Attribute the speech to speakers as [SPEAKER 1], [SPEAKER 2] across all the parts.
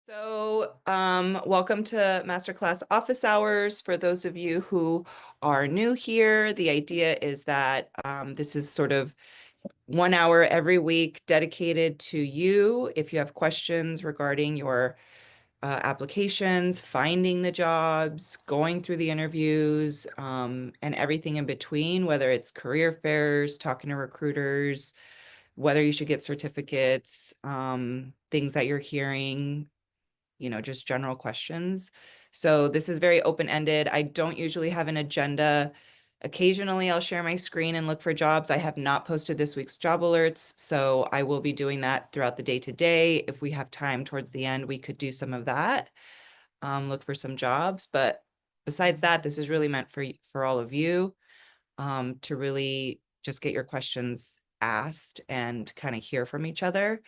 [SPEAKER 1] Welcome to Masterclass Office Hours. For those of you who are new here, the idea is that this is sort of 1 hour every week dedicated to you. If you have questions regarding your applications, finding the jobs, going through the interviews, and everything in between, whether it's career fairs, talking to recruiters, whether you should get certificates, things that you're hearing, just general questions. So this is very open-ended. I don't usually have an agenda. Occasionally I'll share my screen and look for jobs. I have not posted this week's job alerts, so I will be doing that throughout the day today. If we have time towards the end, we could do some of that, look for some jobs. But besides that, this is really meant for all of you to really just get your questions asked and kind of hear from each other.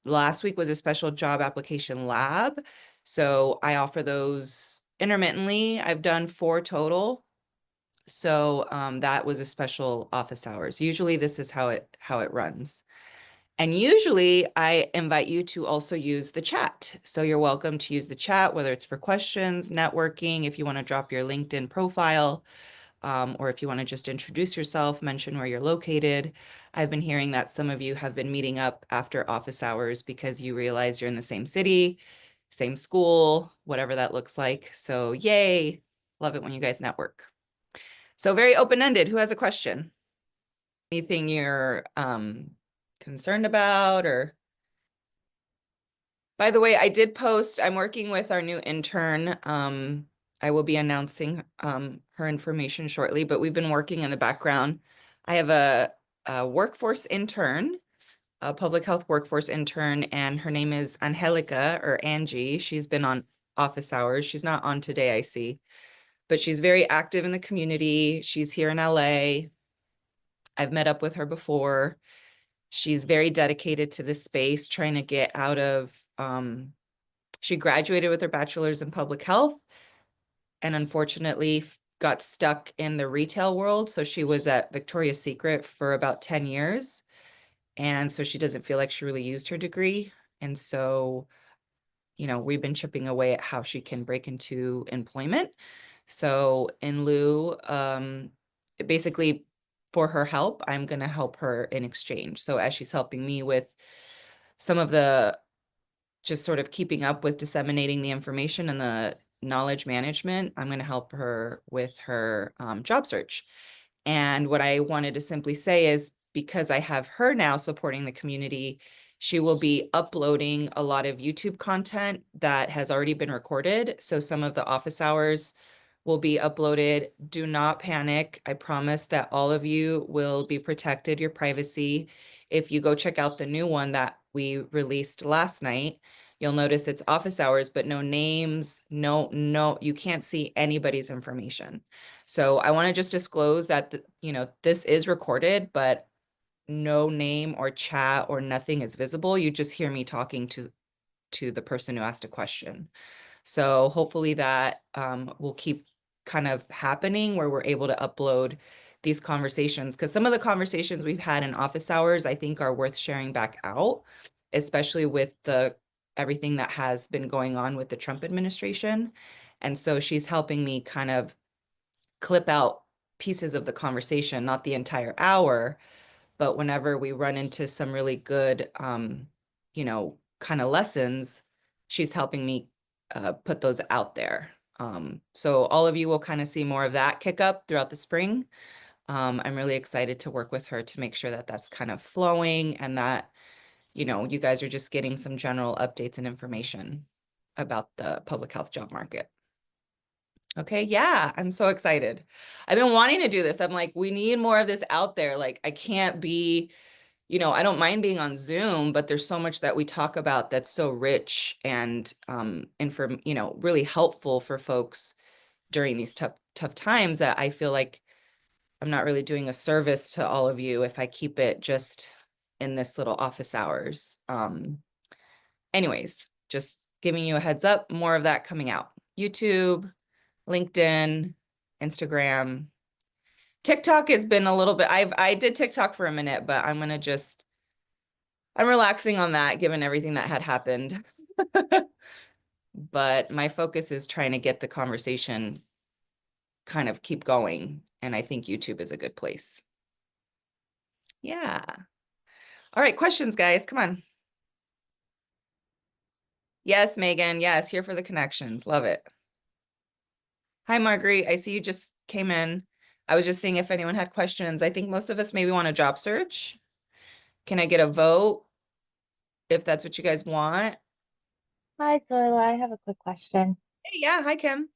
[SPEAKER 1] Last week was a special job application lab. So I offer those intermittently. I've done 4 total. So that was a special office hours. Usually this is how it runs. And usually I invite you to also use the chat. So you're welcome to use the chat, whether it's for questions, networking, if you want to drop your LinkedIn profile, or if you want to just introduce yourself, mention where you're located. I've been hearing that some of you have been meeting up after office hours because you realize you're in the same city, same school, whatever that looks like. So yay, love it when you guys network. So very open-ended. Who has a question? Anything you're concerned about? Or by the way, I did post, I'm working with our new intern. I will be announcing her information shortly, but we've been working in the background. I have a workforce intern, a public health workforce intern, and her name is Angelica, or Angie. She's been on office hours. She's not on today, I see, but she's very active in the community. She's here in LA. I've met up with her before. She's very dedicated to this space, trying to get out of, she graduated with her bachelor's in public health and unfortunately got stuck in the retail world. So she was at Victoria's Secret for about 10 years. And so she doesn't feel like she really used her degree. And so, we've been chipping away at how she can break into employment. So in lieu, basically for her help, I'm going to help her in exchange. So as she's helping me with some of the just sort of keeping up with disseminating the information and the knowledge management, I'm going to help her with her job search. And what I wanted to simply say is, because I have her now supporting the community, she will be uploading a lot of YouTube content that has already been recorded. So some of the office hours will be uploaded. Do not panic. I promise that all of you will be protected, your privacy. If you go check out the new one that we released last night, you'll notice it's office hours, but no names, no, you can't see anybody's information. So I want to just disclose that, this is recorded, but no name or chat or nothing is visible. You just hear me talking to the person who asked a question. So hopefully that will keep kind of happening, where we're able to upload these conversations, because some of the conversations we've had in office hours, I think, are worth sharing back out, especially with everything that has been going on with the Trump administration. And so she's helping me kind of clip out pieces of the conversation, not the entire hour, but whenever we run into some really good, kind of lessons, she's helping me put those out there. So all of you will kind of see more of that kick up throughout the spring. I'm really excited to work with her to make sure that that's kind of flowing, and that, you guys are just getting some general updates and information about the public health job market. Okay, yeah, I'm so excited. I've been wanting to do this. I'm like, we need more of this out there. Like, I can't be, I don't mind being on Zoom, but there's so much that we talk about that's so rich and really helpful for folks during these tough times, that I feel like I'm not really doing a service to all of you if I keep it just in this little office hours. Anyways, just giving you a heads up, more of that coming out. YouTube, LinkedIn, Instagram. TikTok has been a little bit, I did TikTok for a minute, but I'm relaxing on that given everything that had happened. But my focus is trying to get the conversation kind of keep going. And I think YouTube is a good place. Yeah. All right, questions, guys. Come on. Yes, Megan. Yes, here for the connections. Love it. Hi, Marguerite. I see you just came in. I was just seeing if anyone had questions. I think most of us maybe want a job search. Can I get a vote if that's what you guys want?
[SPEAKER 2] Hi, Zoila. I have a quick question.
[SPEAKER 1] Hey, yeah. Hi, Kim.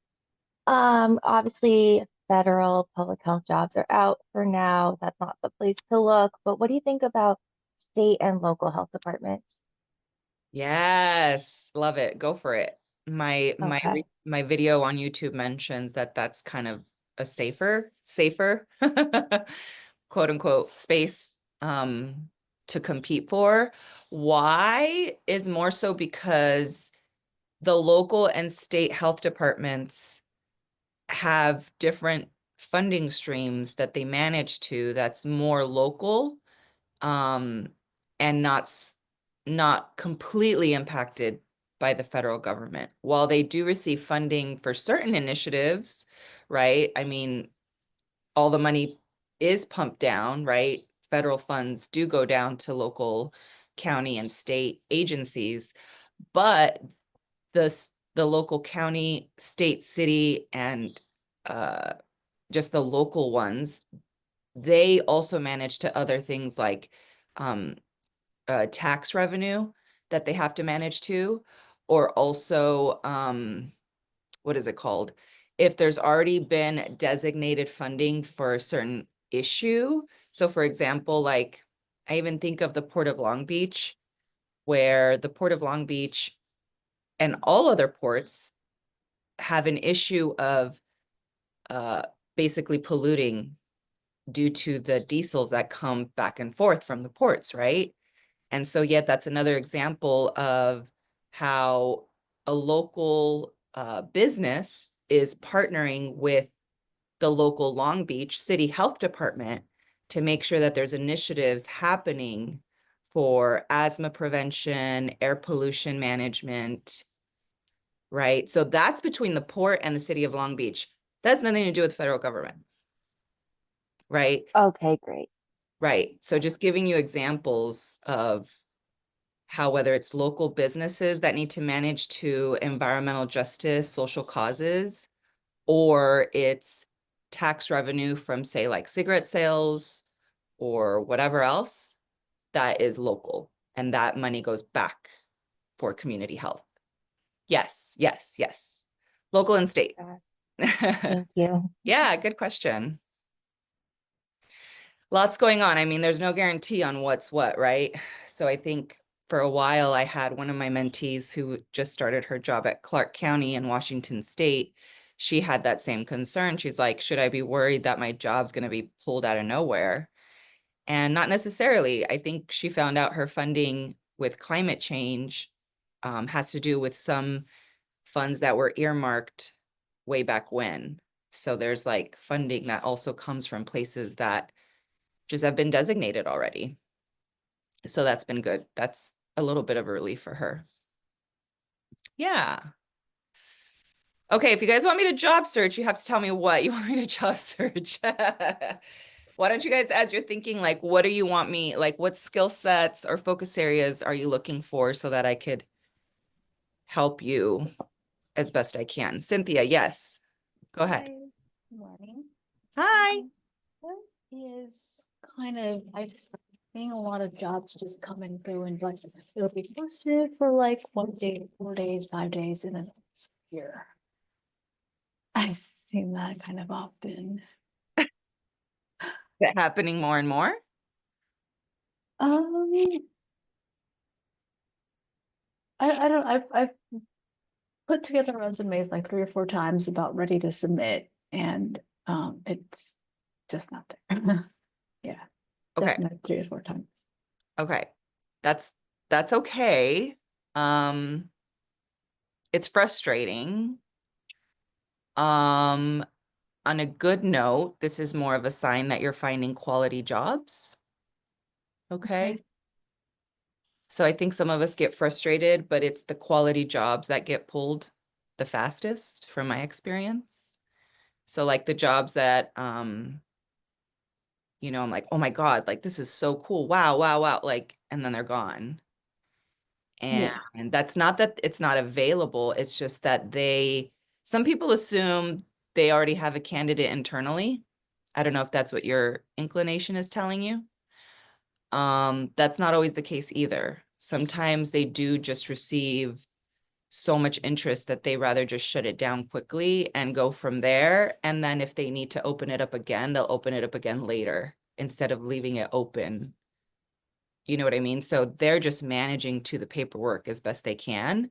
[SPEAKER 2] Obviously, federal public health jobs are out for now. That's not the place to look. But what do you think about state and local health departments?
[SPEAKER 1] Yes, love it. Go for it.
[SPEAKER 2] Okay.
[SPEAKER 1] My video on YouTube mentions that that's kind of a safer quote unquote space to compete for. Why is more so because the local and state health departments have different funding streams that they manage to that's more local um, and not completely impacted by the federal government. While they do receive funding for certain initiatives, right? I mean, all the money is pumped down, right? Federal funds do go down to local, county, and state agencies, but the local county, state, city, and uh, just the local ones, they also manage to other things like um, tax revenue that they have to manage too, or also, what is it called? If there's already been designated funding for a certain issue. So for example, like I even think of the Port of Long Beach, where the Port of Long Beach and all other ports have an issue of uh, basically polluting due to the diesels that come back and forth from the ports, right? And so, yet that's another example of how a local business is partnering with the local Long Beach City Health Department to make sure that there's initiatives happening for asthma prevention, air pollution management, right? So that's between the port and the city of Long Beach. That's nothing to do with the federal government, right?
[SPEAKER 2] Okay, great.
[SPEAKER 1] Right. So just giving you examples of how whether it's local businesses that need to manage to environmental justice, social causes, or it's tax revenue from say like cigarette sales or whatever else that is local and that money goes back for community health. Yes, yes, yes. Local and state.
[SPEAKER 2] Thank you.
[SPEAKER 1] Yeah, good question. Lots going on. I mean, there's no guarantee on what's what, right? So I think for a while I had one of my mentees who just started her job at Clark County in Washington State. She had that same concern. She's like, should I be worried that my job's going to be pulled out of nowhere? And not necessarily. I think she found out her funding with climate change has to do with some funds that were earmarked way back when. So there's like funding that also comes from places that just have been designated already. So that's been good. That's a little bit of a relief for her. Yeah. Okay, if you guys want me to job search, you have to tell me what you want me to job search. Why don't you guys, as you're thinking, like, what do you want me, like, what skill sets or focus areas are you looking for so that I could help you as best I can? Cynthia, yes, go ahead.
[SPEAKER 3] Hi, good morning.
[SPEAKER 1] Hi.
[SPEAKER 3] What is kind of, I've seen a lot of jobs just come and go and like it'll be posted for like 1 day, 4 days, 5 days, and then it's here. I've seen that kind of often.
[SPEAKER 1] Is it happening more and more?
[SPEAKER 3] Um, I don't, I've put together resumes like 3 or 4 times about ready to submit, and it's just not there. Yeah,
[SPEAKER 1] Okay.
[SPEAKER 3] definitely 3 or 4 times.
[SPEAKER 1] Okay. That's okay. Um, it's frustrating. Um, on a good note, this is more of a sign that you're finding quality jobs. Okay.
[SPEAKER 3] Okay.
[SPEAKER 1] So I think some of us get frustrated, but it's the quality jobs that get pulled the fastest from my experience. So like the jobs that, you know, I'm like, oh my God, like this is so cool. Wow, wow, wow. Like, and then they're gone.
[SPEAKER 2] Yeah.
[SPEAKER 1] And that's not that it's not available. It's just that some people assume they already have a candidate internally. I don't know if that's what your inclination is telling you. That's not always the case either. Sometimes they do just receive so much interest that they rather just shut it down quickly and go from there. And then if they need to open it up again, they'll open it up again later instead of leaving it open. You know what I mean? So they're just managing to the paperwork as best they can.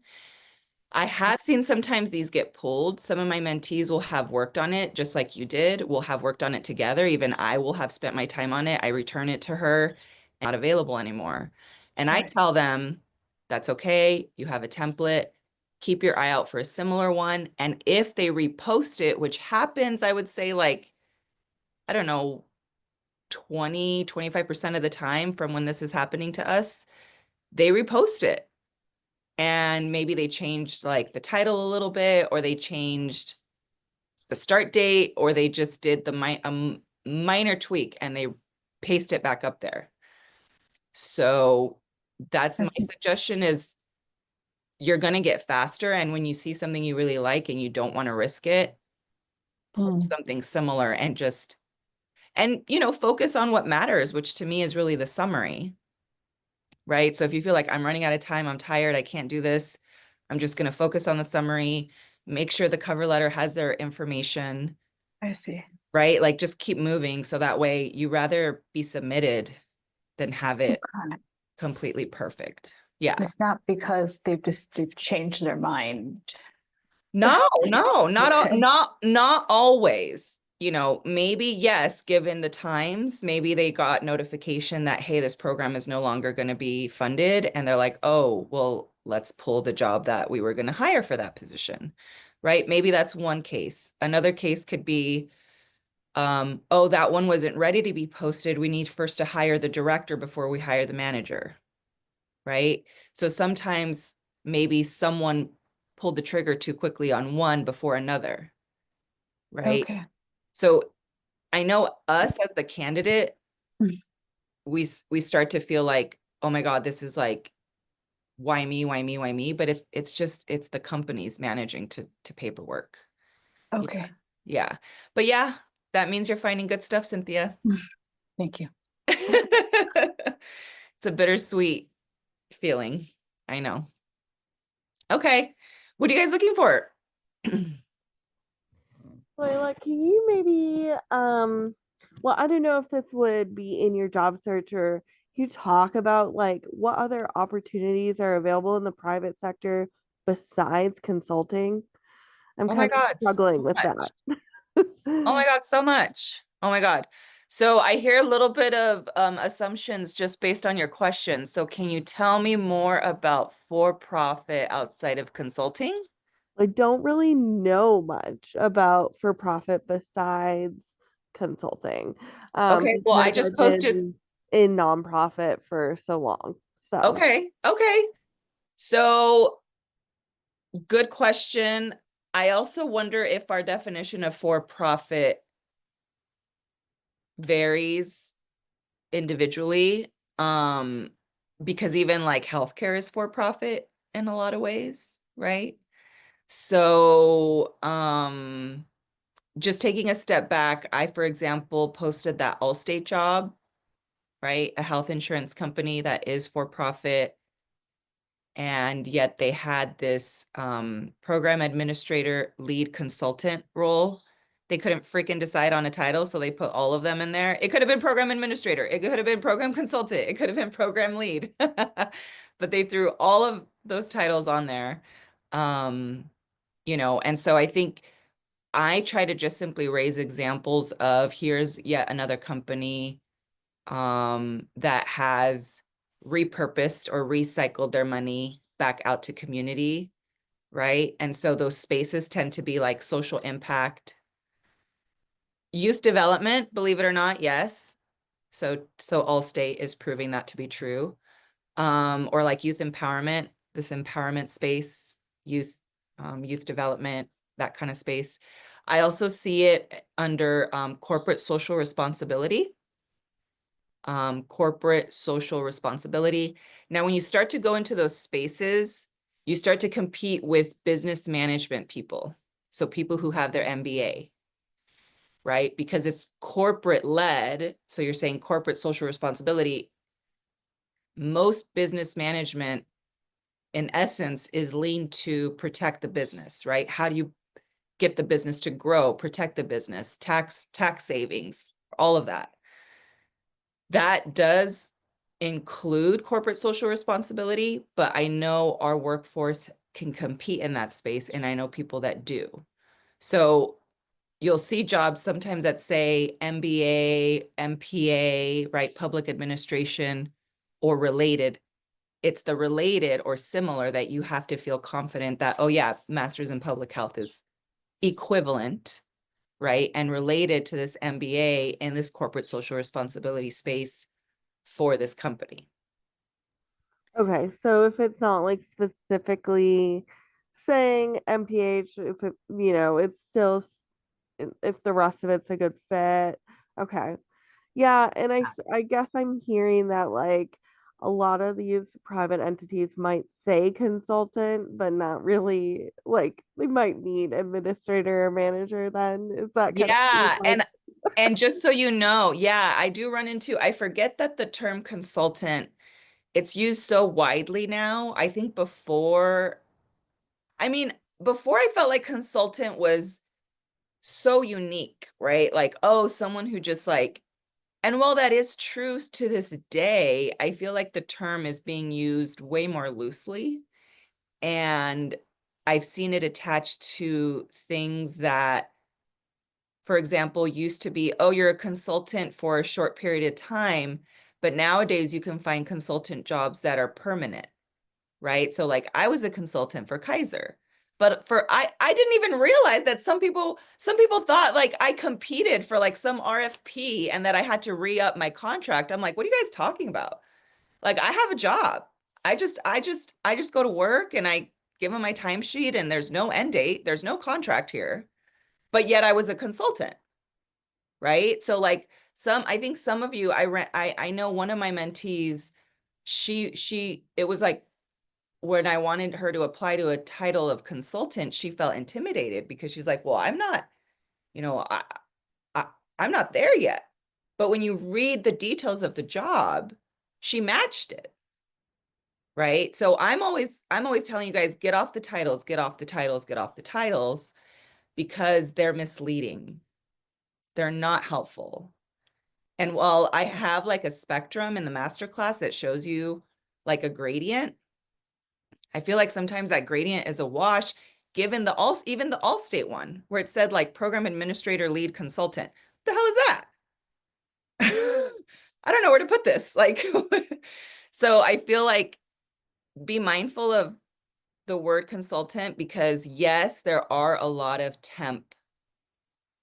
[SPEAKER 1] I have seen sometimes these get pulled. Some of my mentees will have worked on it just like you did. We'll have worked on it together. Even I will have spent my time on it. I return it to her, not available anymore. And I
[SPEAKER 3] Right.
[SPEAKER 1] tell them that's okay. You have a template. Keep your eye out for a similar one. And if they repost it, which happens, I would say like, I don't know, 25% of the time from when this is happening to us, they repost it. And maybe they changed like the title a little bit, or they changed the start date, or they just did the minor tweak and they paste it back up there. So that's my
[SPEAKER 3] Okay.
[SPEAKER 1] suggestion is you're going to get faster. And when you see something you really like and you don't want to risk it, pull
[SPEAKER 3] Mm,
[SPEAKER 1] something similar and just, and, you know, focus on what matters, which to me is really the summary, right? So if you feel like I'm running out of time, I'm tired, I can't do this, I'm just going to focus on the summary, make sure the cover letter has their information,
[SPEAKER 3] I see.
[SPEAKER 1] right? Like just keep moving. So that way you rather be submitted than have it
[SPEAKER 3] Okay.
[SPEAKER 1] completely perfect. Yeah.
[SPEAKER 3] It's not because they've changed their mind.
[SPEAKER 1] No, no,
[SPEAKER 3] Okay.
[SPEAKER 1] not always. You know, maybe yes, given the times, maybe they got notification that, hey, this program is no longer going to be funded. And they're like, oh, well, let's pull the job that we were going to hire for that position, right? Maybe that's one case. Another case could be, oh, that one wasn't ready to be posted. We need first to hire the director before we hire the manager, right? So sometimes maybe someone pulled the trigger too quickly on one before another, right?
[SPEAKER 3] Okay.
[SPEAKER 1] So I know us as the candidate,
[SPEAKER 3] Mm.
[SPEAKER 1] we start to feel like, oh my God, this is like, why me, why me, why me? But it's just, it's the companies managing to paperwork. Yeah.
[SPEAKER 3] Okay.
[SPEAKER 1] Yeah. But yeah, that means you're finding good stuff, Cynthia.
[SPEAKER 3] Thank you.
[SPEAKER 1] It's a bittersweet feeling. I know. Okay. What are you guys looking for?
[SPEAKER 4] Zoila, can you maybe, well, I don't know if this would be in your job search or can you talk about like what other opportunities are available in the private sector besides consulting? I'm
[SPEAKER 1] Oh my
[SPEAKER 4] kind of
[SPEAKER 1] God, so
[SPEAKER 4] struggling with
[SPEAKER 1] much.
[SPEAKER 4] that.
[SPEAKER 1] Oh my God, so much. Oh my God. So I hear a little bit of assumptions just based on your question. So can you tell me more about for-profit outside of consulting?
[SPEAKER 4] I don't really know much about for profit besides consulting,
[SPEAKER 1] Okay, well, I
[SPEAKER 4] because
[SPEAKER 1] just
[SPEAKER 4] I've
[SPEAKER 1] posted.
[SPEAKER 4] been in nonprofit for so long. So
[SPEAKER 1] Okay, okay. So good question. I also wonder if our definition of for-profit varies individually. Because even like healthcare is for-profit in a lot of ways, right? So, just taking a step back, I, for example, posted that Allstate job, right? A health insurance company that is for profit. And yet they had this program administrator lead consultant role. They couldn't freaking decide on a title, so they put all of them in there. It could have been program administrator. It could have been program consultant. It could have been program lead. But they threw all of those titles on there. You know, and so I think I try to just simply raise examples of here's yet another company that has repurposed or recycled their money back out to community, right? And so those spaces tend to be like social impact, youth development, believe it or not, yes. So Allstate is proving that to be true. or like youth empowerment, this empowerment space, youth development, that kind of space. I also see it under corporate social responsibility. Corporate social responsibility. Now, when you start to go into those spaces, you start to compete with business management people. So people who have their MBA, right? Because it's corporate led. So you're saying corporate social responsibility. Most business management, in essence, is leaned to protect the business, right? How do you get the business to grow, protect the business, tax savings, all of that. That does include corporate social responsibility, but I know our workforce can compete in that space, and I know people that do. So you'll see jobs sometimes that say MBA, MPA, right? Public administration or related. It's the related or similar that you have to feel confident that, oh yeah, master's in public health is equivalent, right? And related to this MBA in this corporate social responsibility space for this company.
[SPEAKER 4] Okay, so if it's not like specifically saying MPH, if it, it's still, if the rest of it's a good fit. Okay. Yeah, and I guess I'm hearing that like a lot of these private entities might say consultant, but not really, like they might need administrator or manager then. Is that kind of what you're
[SPEAKER 1] Yeah,
[SPEAKER 4] saying?
[SPEAKER 1] and just so you know, yeah, I do run into, I forget that the term consultant, it's used so widely now. I think I mean, before I felt like consultant was so unique, right? Like, oh, someone who just like, and while that is true to this day, I feel like the term is being used way more loosely. And I've seen it attached to things that, for example, used to be, oh, you're a consultant for a short period of time, but nowadays you can find consultant jobs that are permanent, right? So like I was a consultant for Kaiser, but I didn't even realize that some people thought like I competed for like some RFP and that I had to re-up my contract. I'm like, what are you guys talking about? Like I have a job. I just go to work and I give them my timesheet and there's no end date, there's no contract here. But yet I was a consultant, right? So like I think some of you, I know one of my mentees, it was like when I wanted her to apply to a title of consultant, she felt intimidated because she's like, well, I'm not, you know, I I'm not there yet. But when you read the details of the job, she matched it. Right. So I'm always telling you guys, get off the titles, get off the titles, get off the titles, because they're misleading. They're not helpful. And while I have like a spectrum in the master class that shows you like a gradient, I feel like sometimes that gradient is a wash, given even the Allstate one, where it said like program administrator, lead consultant. What the hell is that? I don't know where to put this. Like, so I feel like be mindful of the word consultant, because yes, there are a lot of temp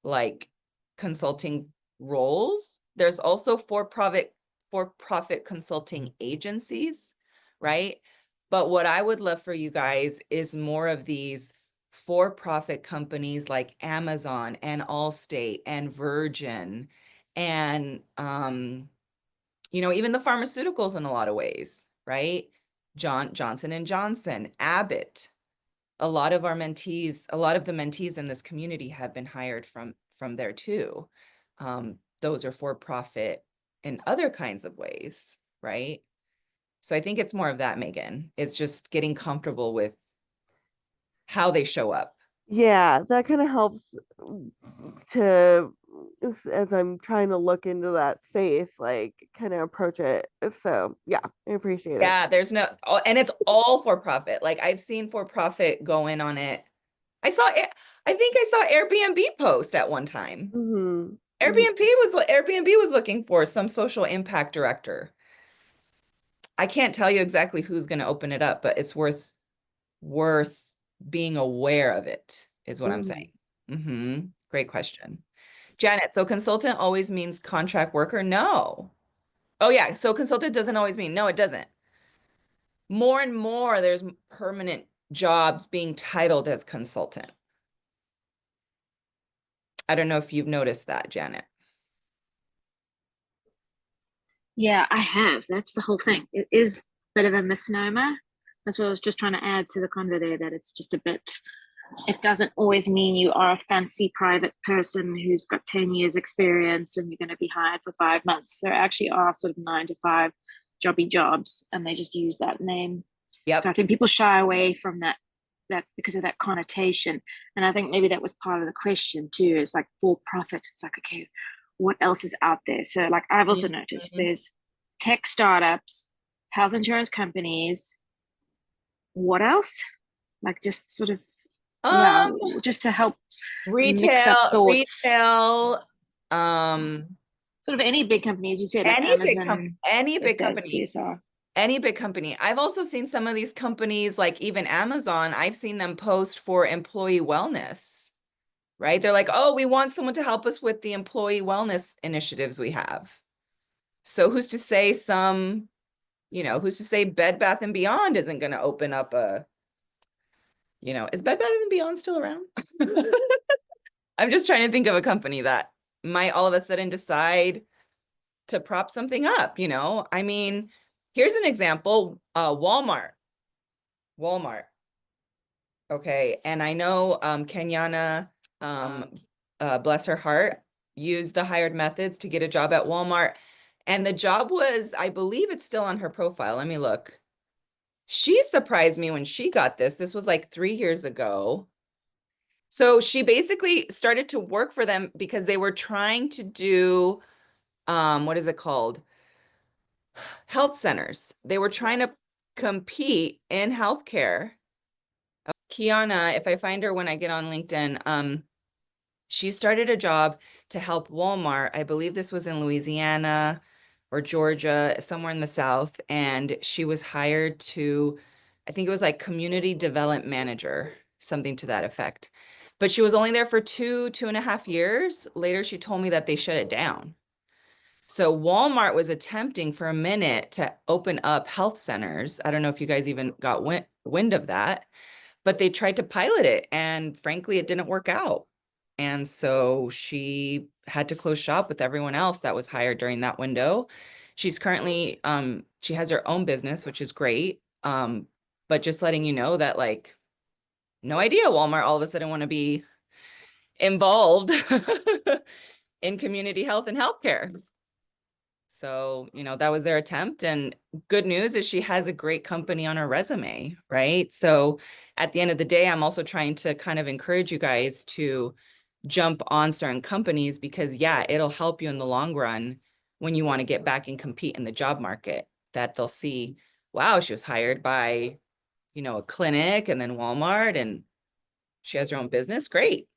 [SPEAKER 1] like consulting roles. There's also for-profit consulting agencies, right? But what I would love for you guys is more of these for-profit companies like Amazon and Allstate and Virgin and even the pharmaceuticals in a lot of ways, right? Johnson and Johnson, Abbott. A lot of the mentees in this community have been hired from there too. Those are for profit in other kinds of ways, right? So I think it's more of that, Megan. It's just getting comfortable with how they show up.
[SPEAKER 4] Yeah, that kind of helps to, as I'm trying to look into that space, like kind of approach it. So yeah, I appreciate it.
[SPEAKER 1] Yeah, and it's all for profit. Like I've seen for profit go in on it. I think I saw Airbnb post at one time.
[SPEAKER 4] Mm-hmm.
[SPEAKER 1] Airbnb was looking for some social impact director. I can't tell you exactly who's going to open it up, but it's worth being aware of it, is what I'm
[SPEAKER 4] Mm-hmm.
[SPEAKER 1] saying. Great question. Janet, so consultant always means contract worker? No. Oh yeah, so consultant doesn't always mean, no, it doesn't. more and more there's permanent jobs being titled as consultant. I don't know if you've noticed that, Janet.
[SPEAKER 5] Yeah, I have. That's the whole thing. It is a bit of a misnomer. That's what I was just trying to add to the convo there, that it's just a bit, it doesn't always mean you are a fancy private person who's got 10 years experience and you're going to be hired for 5 months. There actually are sort of 9 to 5 jobby jobs, and they just use that name.
[SPEAKER 1] Yep.
[SPEAKER 5] So I think people shy away from that because of that connotation. And I think maybe that was part of the question too. It's like for profit. It's like, okay, what else is out there? So like I've also noticed there's tech startups, health insurance companies. What else? Like just sort of just to help mix up thoughts.
[SPEAKER 1] Retail,
[SPEAKER 5] sort of any big company, as you said, like Amazon,
[SPEAKER 1] any big company.
[SPEAKER 5] CSR.
[SPEAKER 1] Any big company. I've also seen some of these companies, like even Amazon, I've seen them post for employee wellness, right? They're like, oh, we want someone to help us with the employee wellness initiatives we have. So who's to say who's to say Bed Bath & Beyond isn't going to open up a, is Bed Bath & Beyond still around? I'm just trying to think of a company that might all of a sudden decide to prop something up, I mean, here's an example, Walmart. Okay, and I know Kenyana, bless her heart, used the hired methods to get a job at Walmart. And the job was, I believe it's still on her profile. Let me look. She surprised me when she got this. This was like 3 years ago. So she basically started to work for them because they were trying to do, what is it called? Health centers. They were trying to compete in healthcare. Kiana, if I find her when I get on LinkedIn, she started a job to help Walmart. I believe this was in Louisiana or Georgia, somewhere in the South. And she was hired to, I think it was like community development manager, something to that effect. But she was only there for 2.5 years. Later, she told me that they shut it down. So Walmart was attempting for a minute to open up health centers. I don't know if you guys even got wind of that, but they tried to pilot it, and frankly, it didn't work out. And so she had to close shop with everyone else that was hired during that window. She's currently, she has her own business, which is great. But just letting you know that, like, no idea Walmart all of a sudden want to be involved in community health and healthcare. So, that was their attempt. And good news is she has a great company on her resume, right? So at the end of the day, I'm also trying to kind of encourage you guys to jump on certain companies because, yeah, it'll help you in the long run when you want to get back and compete in the job market, that they'll see, wow, she was hired by, a clinic and then Walmart and she has her own business. Great.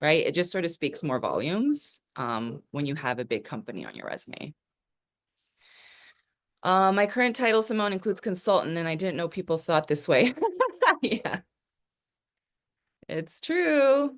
[SPEAKER 1] Right? It just sort of speaks more volumes when you have a big company on your resume. My current title, Simone, includes consultant, and I didn't know people thought this way. Yeah, it's true.